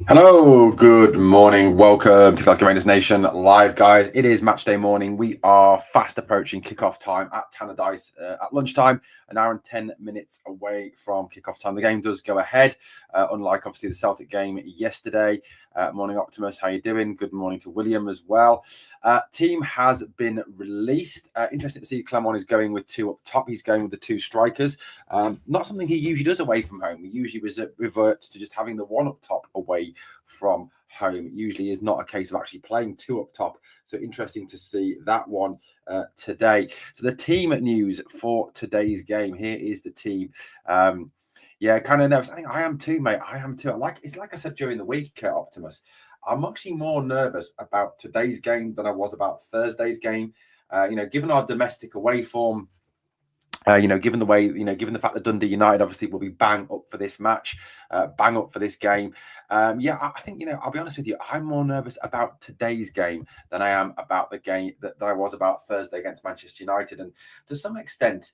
Hello, good morning. Welcome to Glasgow Rangers Nation live, guys. It is match day morning. We are fast approaching kickoff time at Tannadice at lunchtime, an hour and 10 minutes away from kickoff time. The game does go ahead, unlike obviously the Celtic game yesterday. Morning, Optimus. How you doing? Good morning to William as well. Team has been released. Interesting to see Clement is going with two up top. He's going with the two strikers. Not something he usually does away from home. He usually reverts to just having the one up top away from home. It usually is not a case of actually playing two up top. So interesting to see that one today. So the team news for today's game. Here is the team. Yeah, kind of nervous. I think I am too, mate. I am too. It's like I said during the week, Optimus. I'm actually more nervous about today's game than I was about Thursday's game. Given our domestic away form, given the fact that Dundee United obviously will be bang up for this match, bang up for this game. I think, I'll be honest with you, I'm more nervous about today's game than I am about the game that I was about Thursday against Manchester United. And to some extent,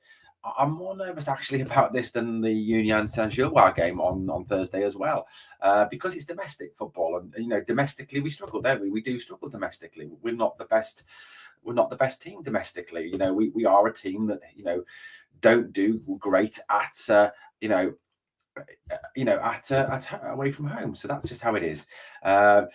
I'm more nervous actually about this than the Union Saint-Gilloise game on Thursday as well, because it's domestic football, and domestically we struggle, don't we? We do struggle domestically. We're not the best. We're not the best team domestically. We are a team that don't do great at away from home. So that's just how it is. I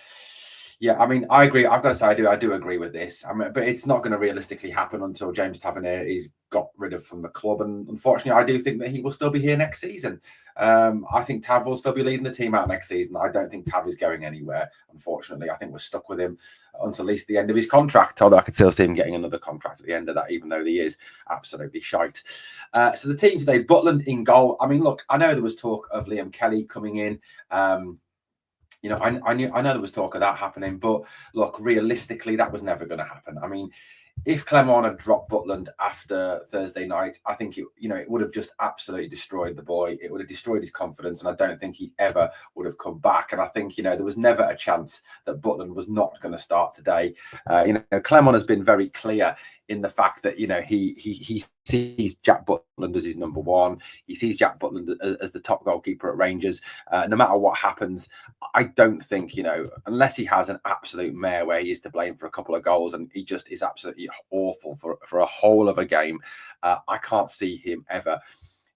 agree. I've got to say, I do agree with this. But it's not going to realistically happen until James Tavernier is got rid of from the club. And unfortunately, I do think that he will still be here next season. I think Tav will still be leading the team out next season. I don't think Tav is going anywhere, unfortunately. I think we're stuck with him until at least the end of his contract, although I could still see him getting another contract at the end of that, even though he is absolutely shite. So the team today, Butland in goal. I mean, look, I know there was talk of Liam Kelly coming in. I know there was talk of that happening, but look, realistically, that was never going to happen. I mean, if Clement had dropped Butland after Thursday night, I think it would have just absolutely destroyed the boy. It would have destroyed his confidence, and I don't think he ever would have come back. And I think there was never a chance that Butland was not going to start today. Clement has been very clear in the fact that he sees Jack Butland as his number one. He sees Jack Butland as the top goalkeeper at Rangers. No matter what happens, I don't think unless he has an absolute mare where he is to blame for a couple of goals and he just is absolutely awful for a whole of a game. I can't see him ever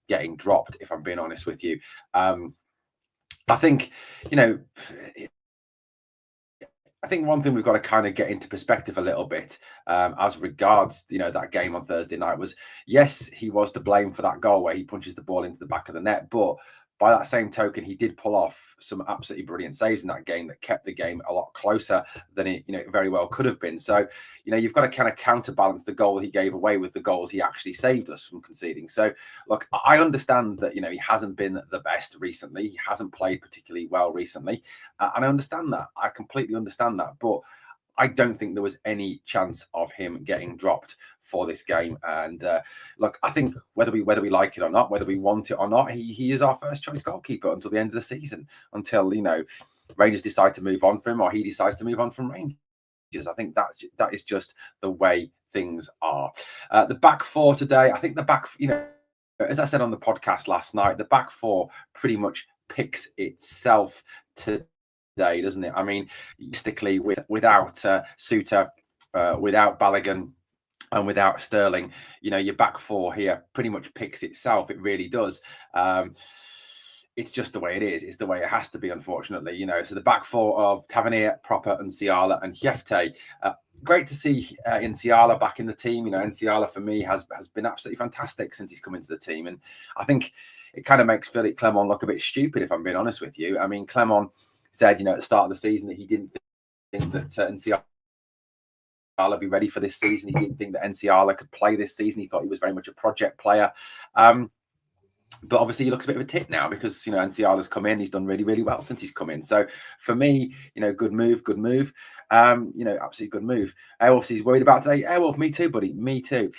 getting dropped, if I'm being honest with you. I think one thing we've got to kind of get into perspective a little bit as regards, that game on Thursday night was, yes, he was to blame for that goal where he punches the ball into the back of the net. But by that same token, he did pull off some absolutely brilliant saves in that game that kept the game a lot closer than it, very well could have been. So, you've got to kind of counterbalance the goal he gave away with the goals he actually saved us from conceding. So, look, I understand that, he hasn't been the best recently. He hasn't played particularly well recently. And I understand that. I completely understand that. But I don't think there was any chance of him getting dropped for this game. And look, I think whether we like it or not, whether we want it or not, he is our first choice goalkeeper until the end of the season, until Rangers decide to move on from him or he decides to move on from Rangers. I think that is just the way things are. The back four today, I think the back, as I said on the podcast last night, the back four pretty much picks itself today, doesn't it? I mean, realistically, without Suter, without Balogun, and without Sterling, your back four here pretty much picks itself. It really does. it's just the way it is. It's the way it has to be, unfortunately. So the back four of Tavernier, Proper, Nsiala, and Jefte. Great to see Nsiala back in the team. Nsiala for me has been absolutely fantastic since he's come into the team, and I think it kind of makes Philippe Clement look a bit stupid, if I'm being honest with you. I mean, Clement said, at the start of the season that he didn't think that Nsiala be ready for this season. He didn't think that Nsiala could play this season. He thought he was very much a project player. But obviously he looks a bit of a tit now because, Nsiala's come in. He's done really, really well since he's come in. So for me, good move. Absolutely good move. Airwolf, he's worried about today. Airwolf, me too, buddy. Me too.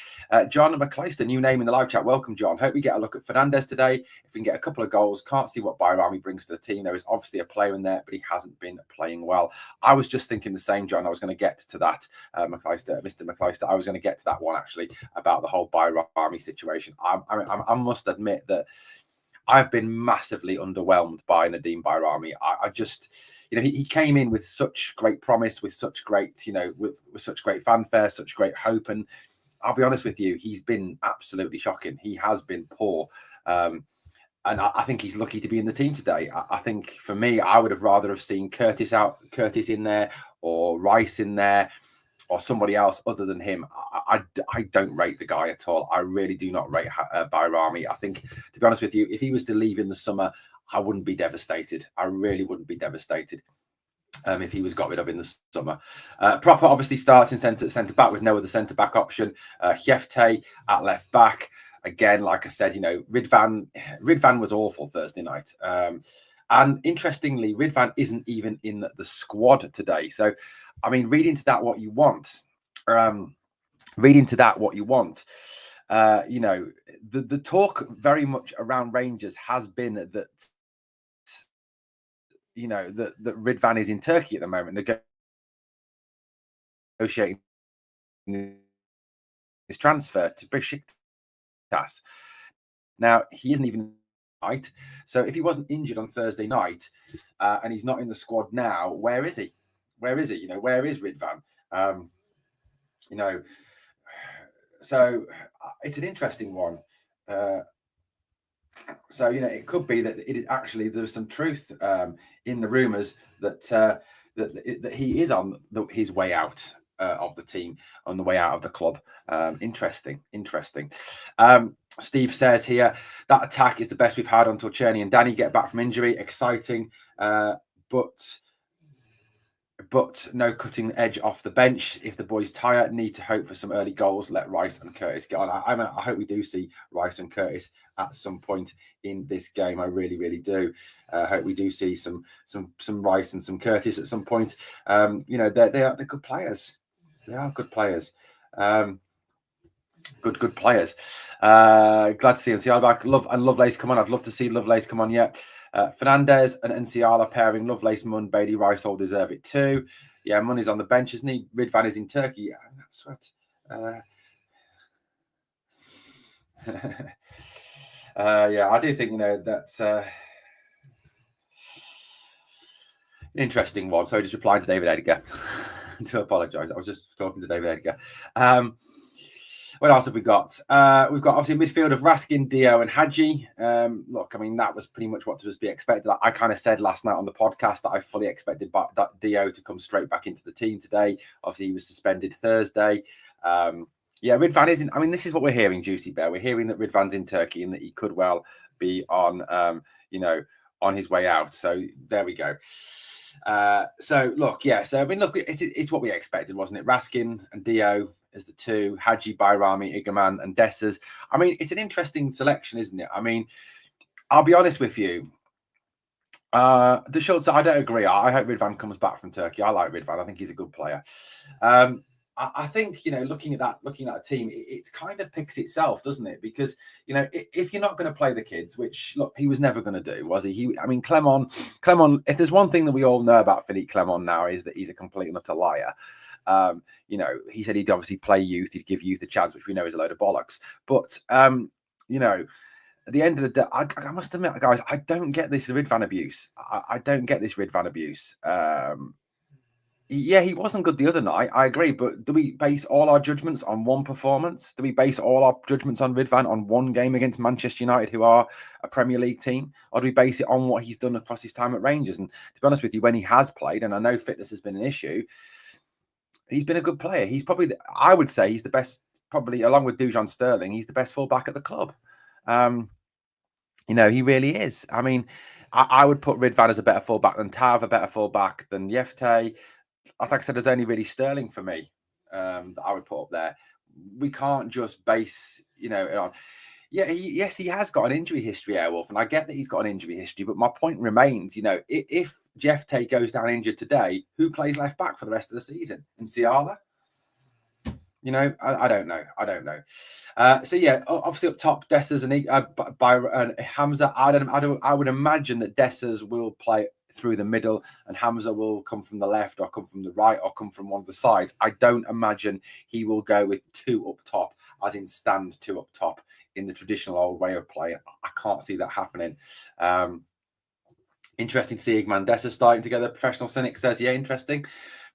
John McClyster, new name in the live chat. Welcome, John. Hope we get a look at Fernandez today. If we can get a couple of goals, can't see what Bayrami brings to the team. There is obviously a player in there, but he hasn't been playing well. I was just thinking the same, John. I was going to get to that, Mr. McClyster. I was going to get to that one, actually, about the whole Bayrami situation. I must admit that I've been massively underwhelmed by Nadim Bayrami. I just, he came in with such great promise, with such great, with such great fanfare, such great hope. And I'll be honest with you, he's been absolutely shocking. He has been poor. And I think he's lucky to be in the team today. I think for me, I would have rather have seen Curtis in there, or Rice in there, or somebody else other than him. I don't rate the guy at all. I really do not rate Bayrami. I think, to be honest with you, if he was to leave in the summer, I wouldn't be devastated. I really wouldn't be devastated if he was got rid of in the summer. Proper obviously starts in centre back with no other centre back option. Jefte at left back. Again, like I said, Ridvan was awful Thursday night. And interestingly, Ridvan isn't even in the squad today. So, I mean, read into that what you want. The talk very much around Rangers has been that, that Ridvan is in Turkey at the moment, negotiating his transfer to Besiktas. Now, he isn't even right. So if he wasn't injured on Thursday night and he's not in the squad now, where is he? Where is he? Where is Ridvan? So it's an interesting one. So it could be that it is actually there's some truth in the rumours that that he is on his way out of the team, on the way out of the club. Interesting. Steve says here that attack is the best we've had until Cherney and Danny get back from injury. Exciting, but no cutting edge off the bench. If the boys tire, need to hope for some early goals. Let Rice and Curtis get on. I hope we do see Rice and Curtis at some point in this game. I really, really do. Hope we do see some Rice and some Curtis at some point. They're good players. They are good players. Good players. Glad to see Nsiala back. Lovelace come on. I'd love to see Lovelace come on yet. Fernandez and Nsiala pairing. Lovelace, Munn, Bailey, Rice all deserve it too. Yeah, Money's on the bench, isn't he? Ridvan is in Turkey. Yeah, that's what. Yeah, I do think that's interesting one. So just replying to David Edgar. To apologise, I was just talking to David Edgar. What else have we got? We've got obviously a midfield of Raskin, Dio, and Hadji. Look, I mean, that was pretty much what was to be expected. I kind of said last night on the podcast that I fully expected that Dio to come straight back into the team today. Obviously, he was suspended Thursday. Yeah, Ridvan isn't. I mean, this is what we're hearing, Juicy Bear. We're hearing that Ridvan's in Turkey and that he could well be on, on his way out. So there we go. So look, yeah. So I mean, look, it's what we expected, wasn't it? Raskin and Dio as the two, Hadji, Bayrami, Igaman, and Dessers. I mean, it's an interesting selection, isn't it? I mean, I'll be honest with you. The Schultz, I don't agree. I hope Ridvan comes back from Turkey. I like Ridvan. I think he's a good player. I think, looking at that team, it kind of picks itself, doesn't it? Because, if you're not going to play the kids, which, look, he was never going to do, was he? I mean, Clement, if there's one thing that we all know about Philippe Clement now is that he's a complete and utter liar. He said he'd obviously play youth, he'd give youth a chance, which we know is a load of bollocks. But, at the end of the day, I must admit, guys, I don't get this Ridvan abuse. I don't get this Ridvan abuse. Yeah, he wasn't good the other night. I agree, but do we base all our judgments on one performance? Do we base all our judgments on Ridvan on one game against Manchester United, who are a Premier League team, or do we base it on what he's done across his time at Rangers? And to be honest with you, when he has played, and I know fitness has been an issue, he's been a good player. He's probably, I would say, he's the best, probably along with Dujon Sterling, he's the best fullback at the club. He really is. I mean, I would put Ridvan as a better fullback than Tav, a better fullback than Yefte. Like I said, there's only really Sterling for me that I would put up there. We can't just base, on. Yeah, yes, he has got an injury history, Airwolf, and I get that he's got an injury history. But my point remains, if Jeff Tay goes down injured today, who plays left back for the rest of the season? And Ciala? I don't know. So yeah, obviously up top, Dessers and Hamza. I would imagine that Dessers will play through the middle, and Hamza will come from the left, or come from the right, or come from one of the sides. I don't imagine he will go with two up top, as in stand two up top in the traditional old way of playing. I can't see that happening. Interesting to see Igman Dessers starting together. Professional Cynic says, yeah, interesting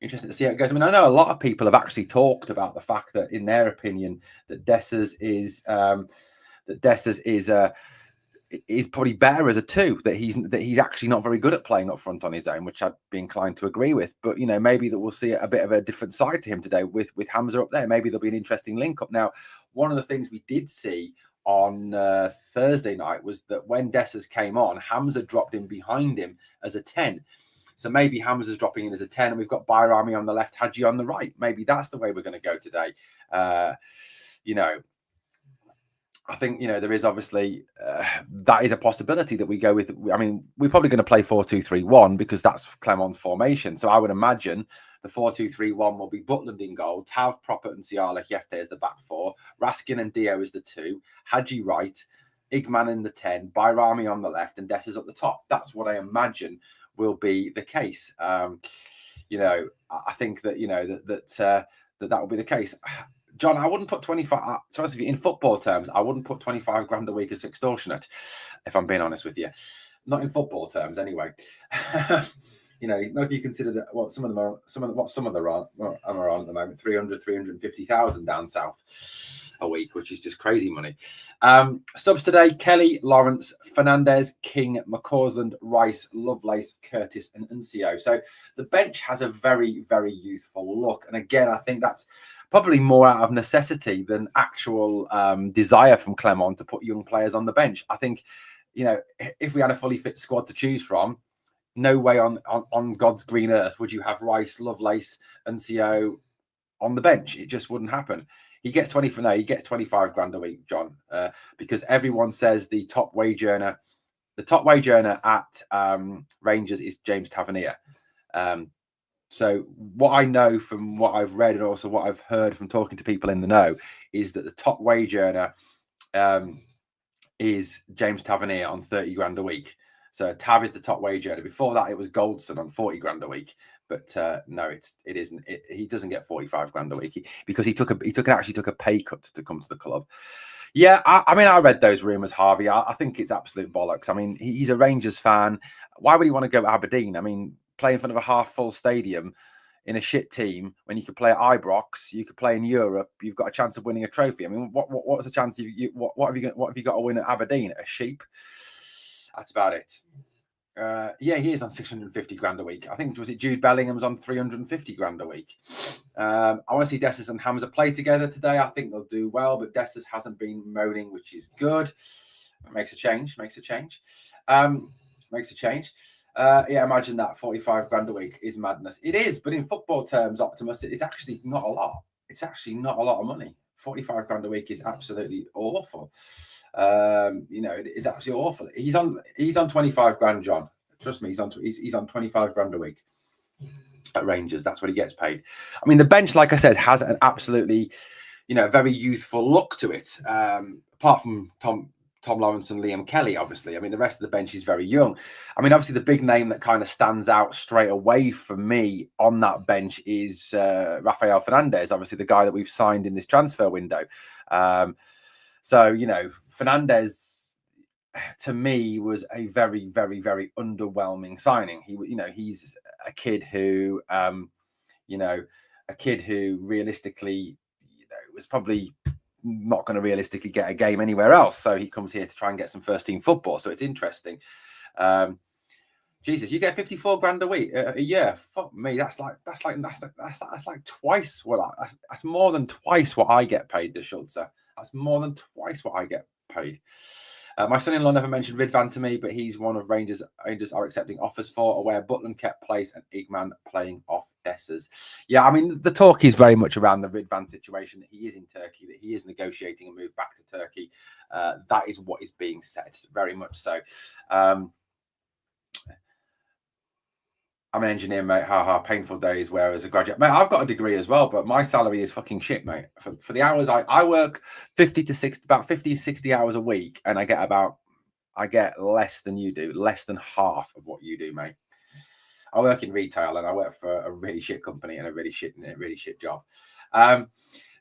to see how it goes. I mean, I know a lot of people have actually talked about the fact that, in their opinion, that Dessers is probably better as a two. That he's actually not very good at playing up front on his own, which I'd be inclined to agree with. But maybe that we'll see a bit of a different side to him today with Hamza up there. Maybe there'll be an interesting link up. Now, one of the things we did see on Thursday night was that when Dessers came on, Hamza dropped in behind him as a 10. So maybe Hamza's dropping in as a 10, and we've got Bayrami on the left, Hadji on the right. Maybe that's the way we're going to go today. I think, there is obviously, that is a possibility that we go with. I mean, we're probably going to play 4-2-3-1 because that's Clement's formation. So I would imagine the 4-2-3-1 will be Butland in goal, Tav, Proppert and Ciala, Yefte as the back four, Raskin and Dio as the two, Hadji right, Igman in the 10, Bayrami on the left, and Dessers up the top. That's what I imagine will be the case. I think that, that will be the case. John, I wouldn't put 25. So in football terms, I wouldn't put 25 grand a week as extortionate, if I'm being honest with you. Not in football terms, anyway. Not if you consider that what some of them are on at the moment, 350,000 down south a week, which is just crazy money. Subs today: Kelly, Lawrence, Fernandez, King, McCausland, Rice, Lovelace, Curtis, and Uncio. So the bench has a very, very youthful look, and again, I think that's probably more out of necessity than actual desire from Clement to put young players on the bench. I think, if we had a fully fit squad to choose from, no way on God's green earth would you have Rice, Lovelace, and Uncio on the bench. It just wouldn't happen. He gets 25 grand a week, John, because everyone says the top wage earner at Rangers is James Tavernier. So what I know from what I've read and also what I've heard from talking to people in the know is that the top wage earner is James Tavernier on 30 grand a week. So Tav is the top wage earner. Before that, it was Goldson on 40 grand a week. But no, it isn't. He doesn't get 45 grand a week because he actually took a pay cut to come to the club. Yeah, I mean, I read those rumours, Harvey. I think it's absolute bollocks. I mean, he's a Rangers fan. Why would he want to go to Aberdeen? I mean, play in front of a half-full stadium in a shit team when you could play at Ibrox, you could play in Europe, you've got a chance of winning a trophy. I mean, what's the chance? What have you got to win at Aberdeen? A sheep? That's about it. Yeah, he is on 650 grand a week. I think, was it Jude Bellingham's on 350 grand a week. I want to see Dessers and Hamza play together today. I think they'll do well, but Dessers hasn't been moaning, which is good. It makes a change. Yeah, imagine that 45 grand a week is madness. It is, but in football terms, Optimus, it's actually not a lot. It's actually not a lot of money. 45 grand a week is absolutely awful. It is absolutely awful. He's on 25 grand, John. Trust me, he's on 25 grand a week at Rangers. That's what he gets paid. I mean, the bench, like I said, has an absolutely, very youthful look to it. Apart from Tom Lawrence and Liam Kelly, obviously. I mean, the rest of the bench is very young. I mean, obviously, the big name that kind of stands out straight away for me on that bench is Rafael Fernandez, obviously the guy that we've signed in this transfer window. Fernandez, to me, was a very, very, very underwhelming signing. He's a kid who you know, a kid who realistically, was probably not going to realistically get a game anywhere else. So he comes here to try and get some first team football. So it's interesting. Jesus, you get 54 grand a week, a year. Fuck me, that's like twice what that's more than twice what I get paid, the Schultzer. That's more than twice what I get paid. My son-in-law never mentioned Ridvan to me, but he's one of Rangers are accepting offers for, aware Butland kept place and Igman playing off Dessers. Yeah, I mean, the talk is very much around the Ridvan situation, that he is in Turkey, that he is negotiating a move back to Turkey. That is what is being said, very much so. I'm an engineer, mate. Painful days. Where as a graduate, mate, I've got a degree as well, but my salary is fucking shit, mate. For the hours I work, 50 to 60, about 50 to 60 hours a week, and I get less than you do, less than half of what you do, mate. I work in retail and I work for a really shit company and a really shit job.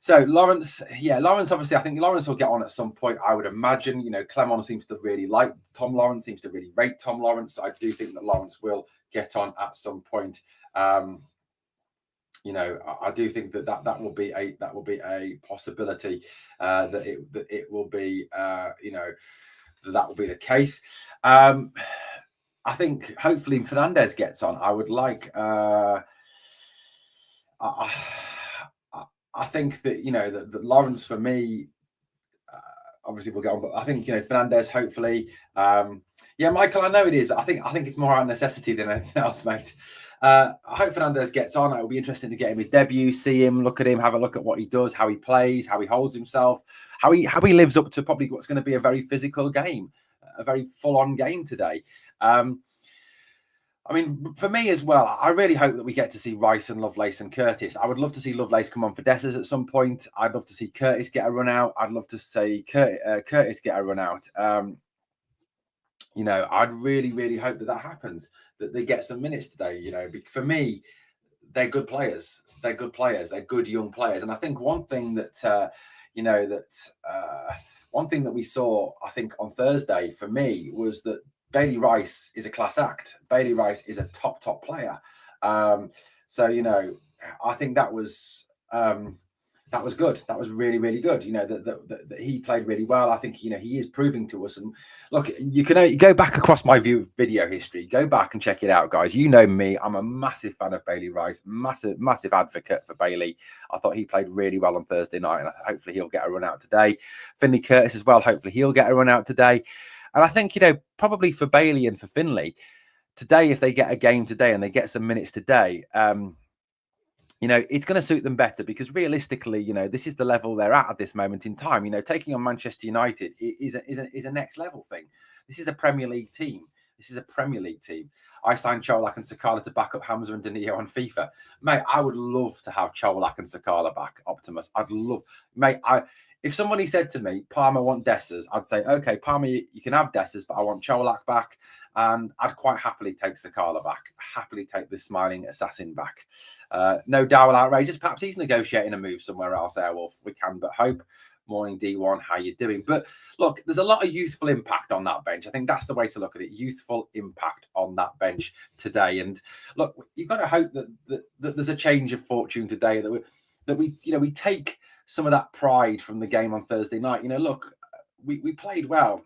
So Lawrence, obviously, I think Lawrence will get on at some point, I would imagine. You know, Clement seems to really like Tom Lawrence, seems to really rate Tom Lawrence. So I do think that Lawrence will get on at some point. You know, I do think that will be a possibility, that it will be, you know, that will be the case. I think hopefully Fernandez gets on. I would like. I think that, you know, that Lawrence, for me, obviously we'll get on, but I think, you know, Fernandez, hopefully. Yeah, Michael, I know it is. I think it's more out of necessity than anything else, mate. I hope Fernandez gets on. It will be interesting to get him his debut, see him, look at him, have a look at what he does, how he plays, how he holds himself, how he lives up to probably what's going to be a very physical game, a very full-on game today. I mean, for me as well, I really hope that we get to see Rice and Lovelace and Curtis. I would love to see Lovelace come on for Dessers at some point. I'd love to see Curtis get a run out. I'd love to see Curtis get a run out. You know, I'd really hope that happens, that they get some minutes today. You know, for me, they're good players. They're good players. They're good young players. And I think one thing that, you know, one thing that we saw, I think, on Thursday for me was that Bailey Rice is a class act. Bailey Rice is a top player. So, you know, I think that was good. That was really good. You know, that he played really well. I think, you know, he is proving to us. And look, you can go back across my video history. Go back and check it out, guys. You know me. I'm a massive fan of Bailey Rice. Massive advocate for Bailey. I thought he played really well on Thursday night, and hopefully he'll get a run out today. Finley Curtis as well. Hopefully he'll get a run out today. And I think, you know, probably for Bailey and for Finley today, if they get a game today and they get some minutes today, you know, it's going to suit them better, because realistically, you know, this is the level they're at this moment in time. You know, taking on Manchester United is a next level thing. This is a Premier League team. I signed Cholak and Sakala to back up Hamza and Danilo on FIFA. Mate, I would love to have Cholak and Sakala back, Optimus. I'd love, mate, if somebody said to me, Palmer, want Dessers, I'd say, okay, Palmer, you can have Dessers, but I want Cholak back. And I'd quite happily take Sakala back, happily take the smiling assassin back. No Dowell outrageous. Perhaps he's negotiating a move somewhere else, Airwolf. We can but hope. Morning, D1. How you doing? But look, there's a lot of youthful impact on that bench. I think that's the way to look at it. Youthful impact on that bench today. And look, you've got to hope that there's a change of fortune today, that we take some of that pride from the game on Thursday night. You know, look, we played well.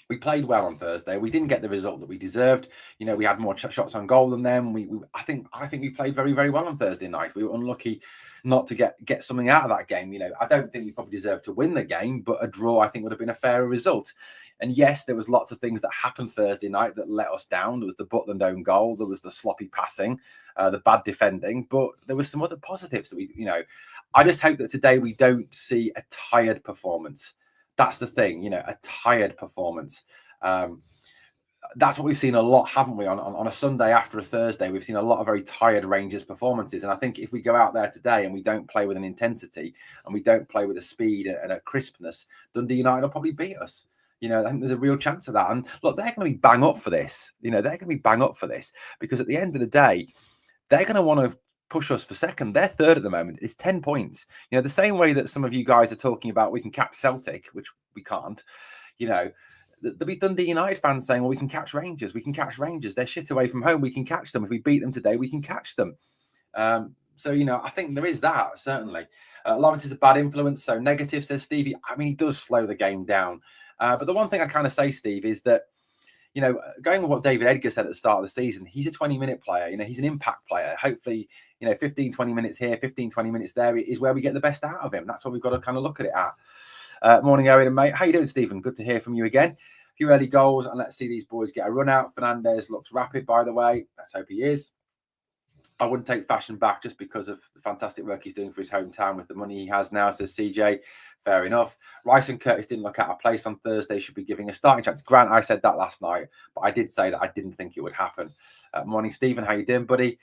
We played well on Thursday. We didn't get the result that we deserved. You know, we had more shots on goal than them. I think we played very well on Thursday night. We were unlucky not to get something out of that game. You know, I don't think we probably deserved to win the game, but a draw I think would have been a fairer result. And yes, there was lots of things that happened Thursday night that let us down. There was the Butland own goal. There was the sloppy passing, the bad defending. But there was some other positives that I just hope that today we don't see a tired performance. That's the thing, you know, a tired performance. That's what we've seen a lot, haven't we? On a Sunday after a Thursday, we've seen a lot of very tired Rangers performances. And I think if we go out there today and we don't play with an intensity and we don't play with a speed and a crispness, Dundee United will probably beat us. You know, I think there's a real chance of that. And look, they're going to be bang up for this. You know, they're going to be bang up for this, because at the end of the day, they're going to want to push us for second. They're third at the moment. It's 10 points. You know, the same way that some of you guys are talking about we can catch Celtic, which we can't. You know, there'll be Dundee United fans saying, well, we can catch Rangers. We can catch Rangers. They're shit away from home. We can catch them. If we beat them today, we can catch them. So, I think there is that, certainly. Lawrence is a bad influence, so negative, says Stevie. I mean, he does slow the game down. But the one thing I kind of say, Steve, is that, going with what David Edgar said at the start of the season, he's a 20-minute player. He's an impact player. Hopefully, 15, 20 minutes here, 15, 20 minutes there is where we get the best out of him. That's what we've got to kind of look at it at. Morning, Owen and mate. How you doing, Stephen? Good to hear from you again. A few early goals, and let's see these boys get a run out. Fernandez looks rapid, by the way. Let's hope he is. I wouldn't take Fashion back just because of the fantastic work he's doing for his hometown with the money he has now, says CJ. Fair enough. Rice and Curtis didn't look out of place on Thursday. Should be giving a starting chance. Grant, I said that last night, but I did say that I didn't think it would happen. Morning, Stephen. How you doing, buddy?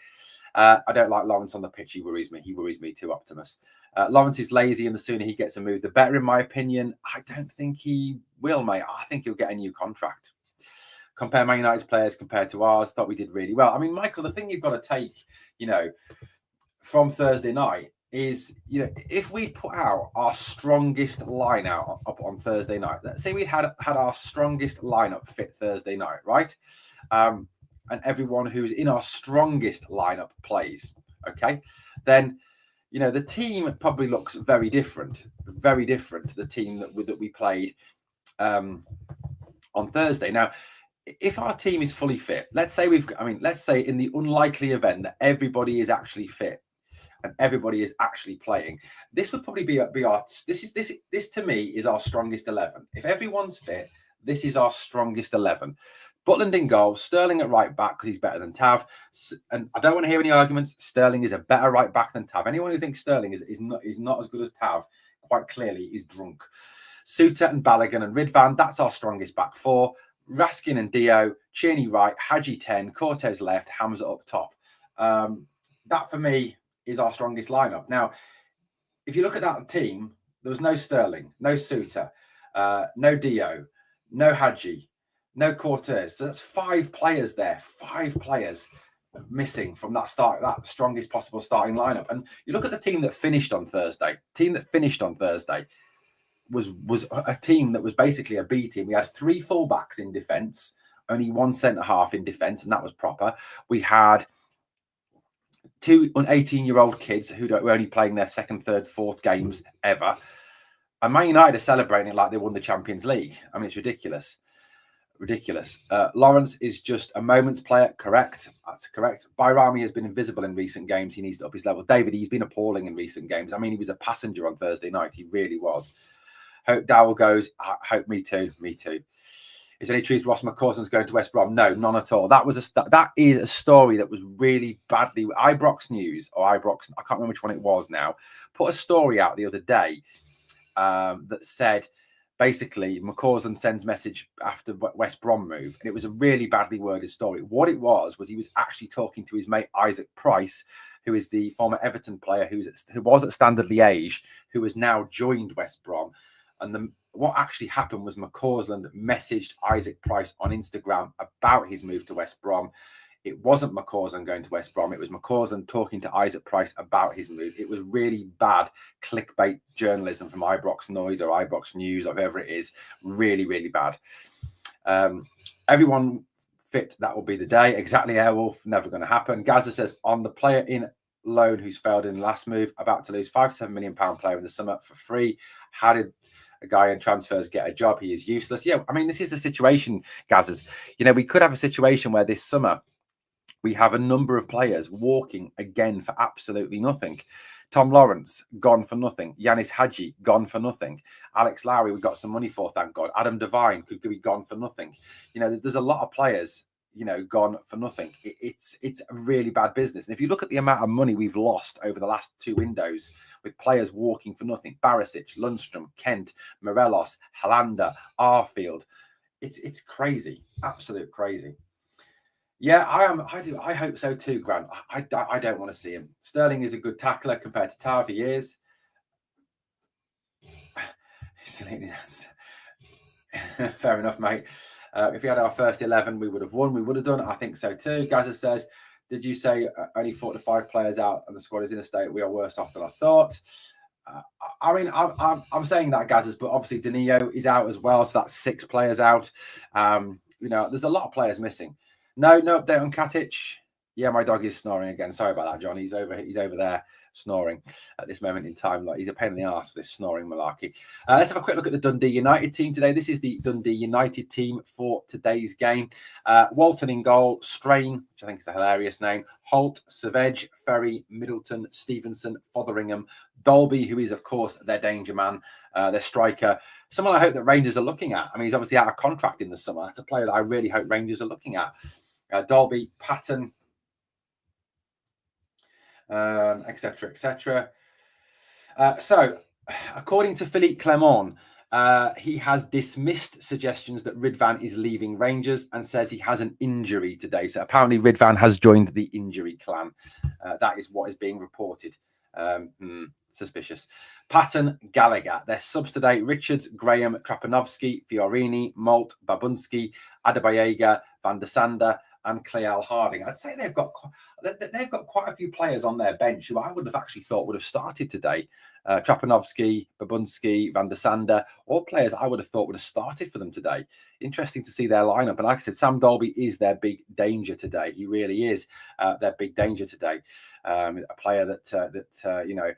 I don't like Lawrence on the pitch. He worries me. He worries me too, Optimus. Lawrence is lazy, and the sooner he gets a move, the better, in my opinion. I don't think he will, mate. I think he'll get a new contract. Compare Man United's players compared to ours. Thought we did really well. I mean, Michael, the thing you've got to take, from Thursday night is, if we put out our strongest lineup up on Thursday night, let's say we had our strongest lineup fit Thursday night, right? And everyone who's in our strongest lineup plays, okay? Then, the team probably looks very different to the team that we played on Thursday. Now, if our team is fully fit, let's say in the unlikely event that everybody is actually fit and everybody is actually playing, this would probably be our this to me is our strongest 11. If everyone's fit, this is our strongest 11. Butland in goal, Sterling at right back because he's better than Tav, and I don't want to hear any arguments. Sterling is a better right back than Tav. Anyone who thinks Sterling is not as good as Tav, quite clearly is drunk. Suter and Balogun and Ridvan, that's our strongest back four. Raskin and Dio, Cheney right, Hadji 10, Cortez left, Hamza up top. That for me is our strongest lineup. Now, if you look at that team, there was no Sterling, no Suter, no Dio, no Hadji, no Cortez. So that's 5 players there, 5 players missing from that strongest possible starting lineup. And you look at the team that finished on Thursday. Was a team that was basically a B team. We had 3 fullbacks in defence, only 1 centre-half in defence, and that was proper. We had 2 18-year-old kids who were only playing their 2nd, 3rd, 4th games ever. And Man United are celebrating it like they won the Champions League. I mean, it's ridiculous. Lawrence is just a moments player. Correct. That's correct. Bayrami has been invisible in recent games. He needs to up his level. David, he's been appalling in recent games. I mean, he was a passenger on Thursday night. He really was. Hope Dowell goes. Hope me too. Is there any truth Ross McCausland's going to West Brom? No, none at all. That is a story that was really badly. Ibrox News or Ibrox, I can't remember which one it was now, put a story out the other day that said basically McCausland sends message after West Brom move, and it was a really badly worded story. What it was he was actually talking to his mate Isaac Price, who is the former Everton player who was at Standard Liège, who has now joined West Brom. And what actually happened was McCausland messaged Isaac Price on Instagram about his move to West Brom. It wasn't McCausland going to West Brom. It was McCausland talking to Isaac Price about his move. It was really bad clickbait journalism from Ibrox Noise or Ibrox News or whoever it is. Really, really bad. Everyone fit, that will be the day. Exactly, Airwolf, never going to happen. Gaza says, on the player in loan who's failed in the last move, about to lose £5 to £7 million player in the summer for free. How did a guy in transfers get a job? He is useless. Yeah, I mean, this is the situation, Gazas. We could have a situation where this summer we have a number of players walking again for absolutely nothing. Tom Lawrence, gone for nothing. Yanis Hadji, gone for nothing. Alex Lowry, we got some money for, thank God. Adam Devine could be gone for nothing. There's a lot of players, gone for nothing. It's a really bad business. And if you look at the amount of money we've lost over the last 2 windows with players walking for nothing, Barisic, Lundstrom, Kent, Morelos, Hollander, Arfield, it's crazy, absolute crazy. Yeah, I hope so too, Grant. I don't want to see him. Sterling is a good tackler compared to Tav. He is. Fair enough, mate. If we had our first 11, we would have won. We would have done. I think so too. Gaza says, did you say only 4 to 5 players out and the squad is in a state we are worse off than I thought? I mean, I'm saying that, Gazas, but obviously Danilo is out as well, so that's 6 players out. There's a lot of players missing. No update on Katic. Yeah, my dog is snoring again. Sorry about that, John. He's over there snoring at this moment in time. Like, he's a pain in the arse for this snoring malarkey. Let's have a quick look at the Dundee United team today. This is the Dundee United team for today's game. Walton in goal, Strain, which I think is a hilarious name, Holt, Savage, Ferry, Middleton, Stevenson, Fotheringham, Dolby, who is, of course, their danger man, their striker. Someone I hope that Rangers are looking at. I mean, he's obviously out of contract in the summer. That's a player that I really hope Rangers are looking at. Dolby, Patton, etc., etc. So, according to Philippe Clement, he has dismissed suggestions that Ridvan is leaving Rangers and says he has an injury today. So apparently Ridvan has joined the injury clan. That is what is being reported. Suspicious. Patton, Gallagher. Their subs today: Richards, Graham, Trapanovsky, Fiorini, Malt, Babunski, Adebayega, Van der Sande, and Cleal Harding. I'd say they've got quite a few players on their bench who I would have actually thought would have started today. Trapanovsky, Babunski, Van der Sande, all players I would have thought would have started for them today. Interesting to see their lineup. And like I said, Sam Dolby is their big danger today. He really is their big danger today. A player that you know,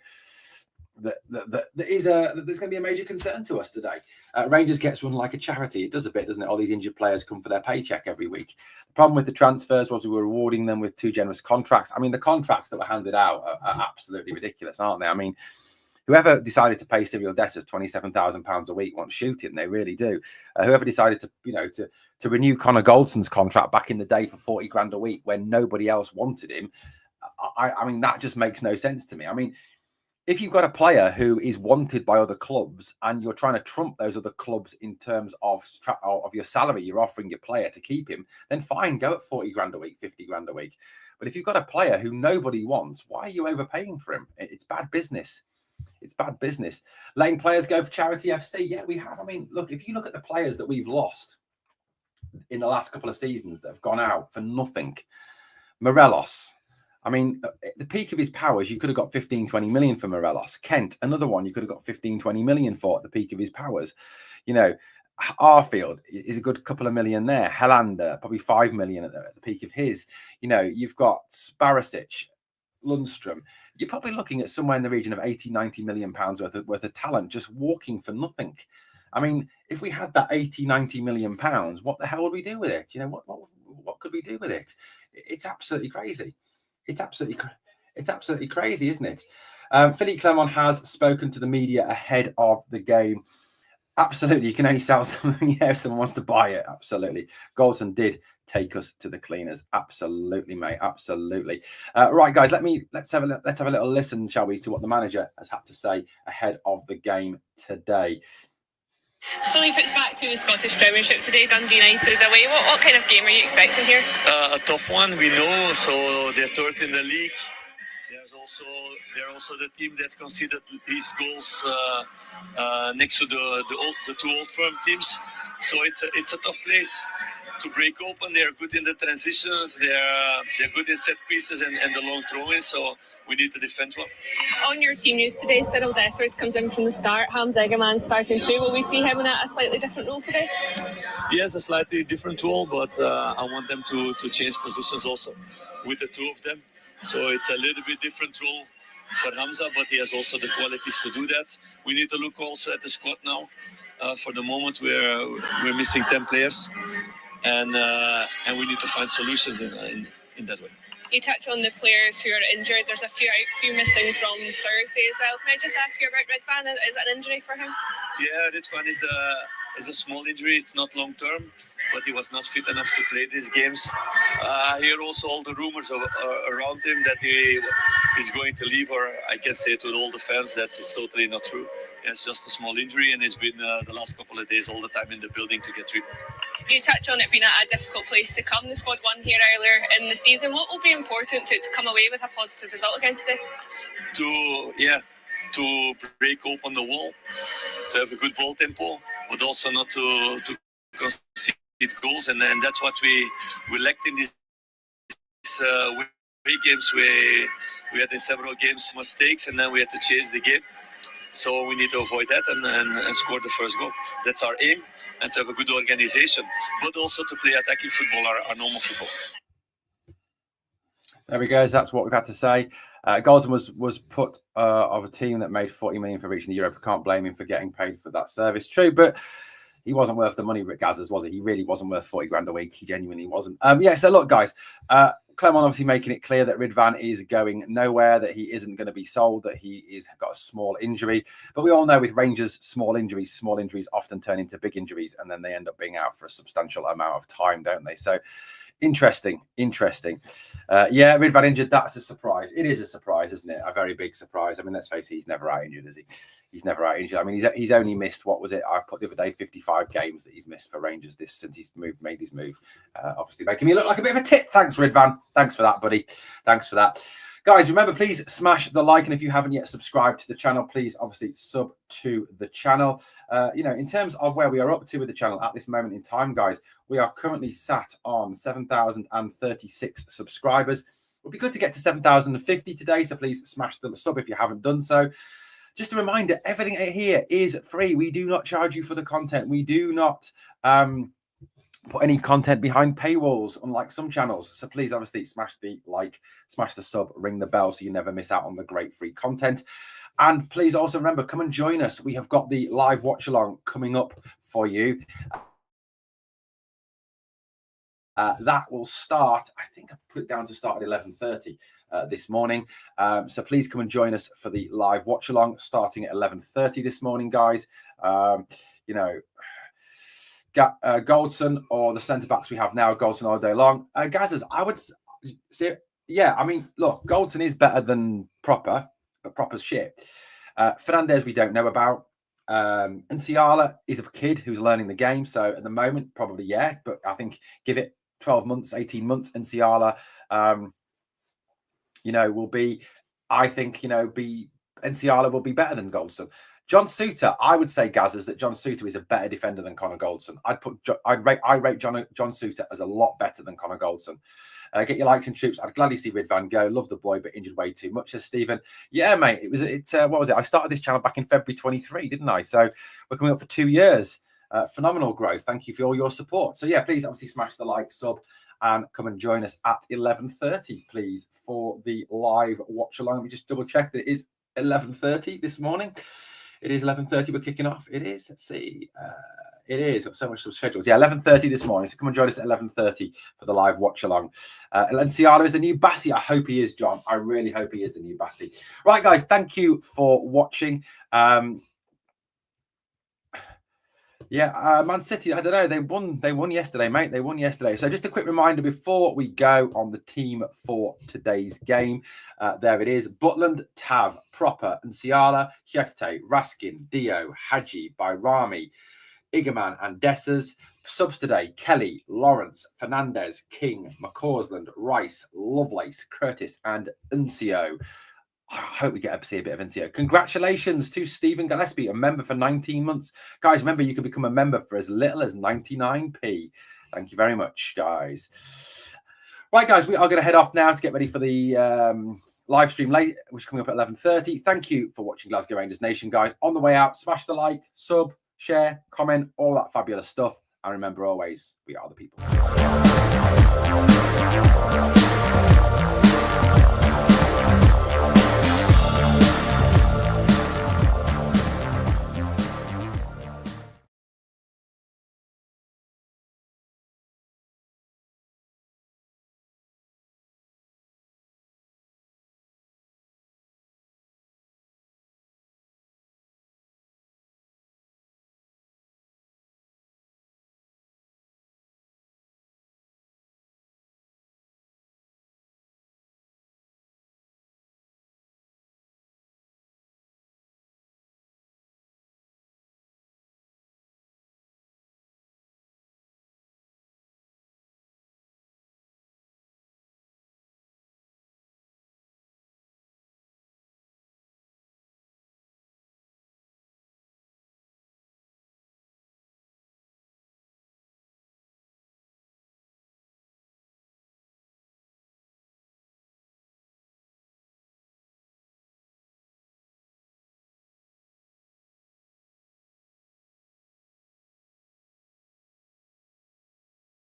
there's going to be a major concern to us today. Rangers gets run like a charity. It does a bit, doesn't it? All these injured players come for their paycheck every week. The problem with the transfers was we were rewarding them with too generous contracts. I mean, the contracts that were handed out are absolutely ridiculous, aren't they? I mean, whoever decided to pay Cyril Dessers £27,000 a week wants shooting. They really do. Whoever decided to renew Connor Goldson's contract back in the day for 40 grand a week when nobody else wanted him, I mean, that just makes no sense to me. I mean, if you've got a player who is wanted by other clubs and you're trying to trump those other clubs in terms of your salary you're offering your player to keep him, then fine, go at 40 grand a week, 50 grand a week. But if you've got a player who nobody wants, why are you overpaying for him? It's bad business. It's bad business. Letting players go for charity FC. Yeah, we have. I mean, look, if you look at the players that we've lost in the last couple of seasons that have gone out for nothing. Morelos. I mean, at the peak of his powers, you could have got 15, 20 million for Morelos. Kent, another one you could have got 15, 20 million for at the peak of his powers. You know, Arfield is a good couple of million there. Helander, probably 5 million at the peak of his. You know, you've got Barisic, Lundstrom. You're probably looking at somewhere in the region of 80, 90 million pounds worth of talent just walking for nothing. I mean, if we had that 80, 90 million pounds, what the hell would we do with it? You know, what could we do with it? It's absolutely crazy. It's absolutely crazy, isn't it? Philippe Clement has spoken to the media ahead of the game. Absolutely, you can only sell something if someone wants to buy it. Absolutely. Galton did take us to the cleaners. Absolutely, mate. Absolutely. Right, guys, let's have a little listen, shall we, to what the manager has had to say ahead of the game today. Philippe, it's back to the Scottish Premiership today, Dundee United away. What kind of game are you expecting here? A tough one, we know. So they're third in the league. They're also the team that conceded these goals next to the two old firm teams. So it's a tough place to break open. They're good in the transitions. They're good in set pieces and the long throw-ins. So we need to defend well. On your team news today, Cyril Dessers comes in from the start. Hamza Egeman starting too. Will we see him in a slightly different role today? Yes, a slightly different role, but I want them to change positions also with the two of them. So it's a little bit different role for Hamza, but he has also the qualities to do that. We need to look also at the squad now. For the moment, we're missing 10 players, and we need to find solutions in that way. You touch on the players who are injured. There's a few missing from Thursday as well. Can I just ask you about Ridvan? Is it an injury for him? Yeah, Ridvan is a small injury. It's not long term, but he was not fit enough to play these games. I hear also all the rumors around him that he is going to leave, or I can say to all the fans that it's totally not true. It's just a small injury, and he's been the last couple of days all the time in the building to get treatment. You touch on it being a difficult place to come. The squad won here earlier in the season. What will be important to come away with a positive result again today? To break open the wall, to have a good ball tempo, but also not to concede goals, and that's what we lacked in these away games. We had in several games mistakes, and then we had to chase the game. So we need to avoid that and score the first goal. That's our aim, and to have a good organization, but also to play attacking football, our normal football. There we go. That's what we've had to say. Golden was put of a team that made 40 million for reaching the Europa. Can't blame him for getting paid for that service. True, but he wasn't worth the money, Rick Gazers, was he? He really wasn't worth 40 grand a week. He genuinely wasn't. So look, guys, Clement obviously making it clear that Ridvan is going nowhere, that he isn't going to be sold, that he is got a small injury. But we all know with Rangers, small injuries often turn into big injuries, and then they end up being out for a substantial amount of time, don't they? So interesting. Ridvan injured. That's a surprise. It is a surprise, isn't it? A very big surprise. I mean, let's face it, he's never out injured, is he? He's never out injured. I mean, he's only missed, what was it? I put the other day, 55 games that he's missed for Rangers since he's made his move. Obviously making me look like a bit of a tit. Thanks, Ridvan. Thanks for that, buddy. Thanks for that. Guys, remember, please smash the like. And if you haven't yet subscribed to the channel, please obviously sub to the channel. In terms of where we are up to with the channel at this moment in time, guys, we are currently sat on 7,036 subscribers. It would be good to get to 7,050 today. So please smash the sub if you haven't done so. Just a reminder, everything here is free. We do not charge you for the content. We do not put any content behind paywalls, unlike some channels. So please, obviously, smash the like, smash the sub, ring the bell so you never miss out on the great free content. And please also remember, come and join us. We have got the live watch along coming up for you. That will start, I think I put it down to start at 11:30 this morning. So please come and join us for the live watch along starting at 11:30 this morning, guys. Goldson or the centre backs we have now, Goldson all day long. Gazers, I would say, I mean, look, Goldson is better than Proper, but Proper's shit. Fernandez, we don't know about. And Ciala is a kid who's learning the game. So at the moment, probably, but I think give it 12 months, 18 months, and Ciala, will be, I think, Ciala will be better than Goldson. John Souttar, I would say, Gazers, that John Souttar is a better defender than Connor Goldson. I rate John Souttar as a lot better than Connor Goldson. Get your likes and troops. I'd gladly see Ridvan go. Love the boy, but injured way too much, says Stephen. Yeah, mate. What was it? I started this channel back in February 23, didn't I? So we're coming up for 2 years. Phenomenal growth. Thank you for all your support. So please obviously smash the like, sub, and come and join us at 11:30, please, for the live watch along. Let me just double check that it is 11:30 this morning. It is 11:30. We're kicking off. It is. Let's see. It is. Got so much scheduled. 11:30 this morning. So come and join us at 11:30 for the live watch along. And Ciala is the new Bassi. I hope he is, John. I really hope he is the new Bassi. Right, guys. Thank you for watching. Man City, I don't know. They won yesterday, mate. They won yesterday. So just a quick reminder before we go on the team for today's game. There it is. Butland, Tav, Proper, and Ciala, Jefte, Raskin, Dio, Hadji, Bayrami, Igaman, and Dessers. Subs today: Kelly, Lawrence, Fernandez, King, McCausland, Rice, Lovelace, Curtis, and Uncio. I hope we get to see a bit of NCO. Congratulations to Stephen Gillespie, a member for 19 months. Guys, remember, you can become a member for as little as 99p. Thank you very much, guys. Right, guys, we are going to head off now to get ready for the live stream late, which is coming up at 11:30. Thank you for watching Glasgow Rangers Nation, guys. On the way out, smash the like, sub, share, comment, all that fabulous stuff. And remember always, we are the people.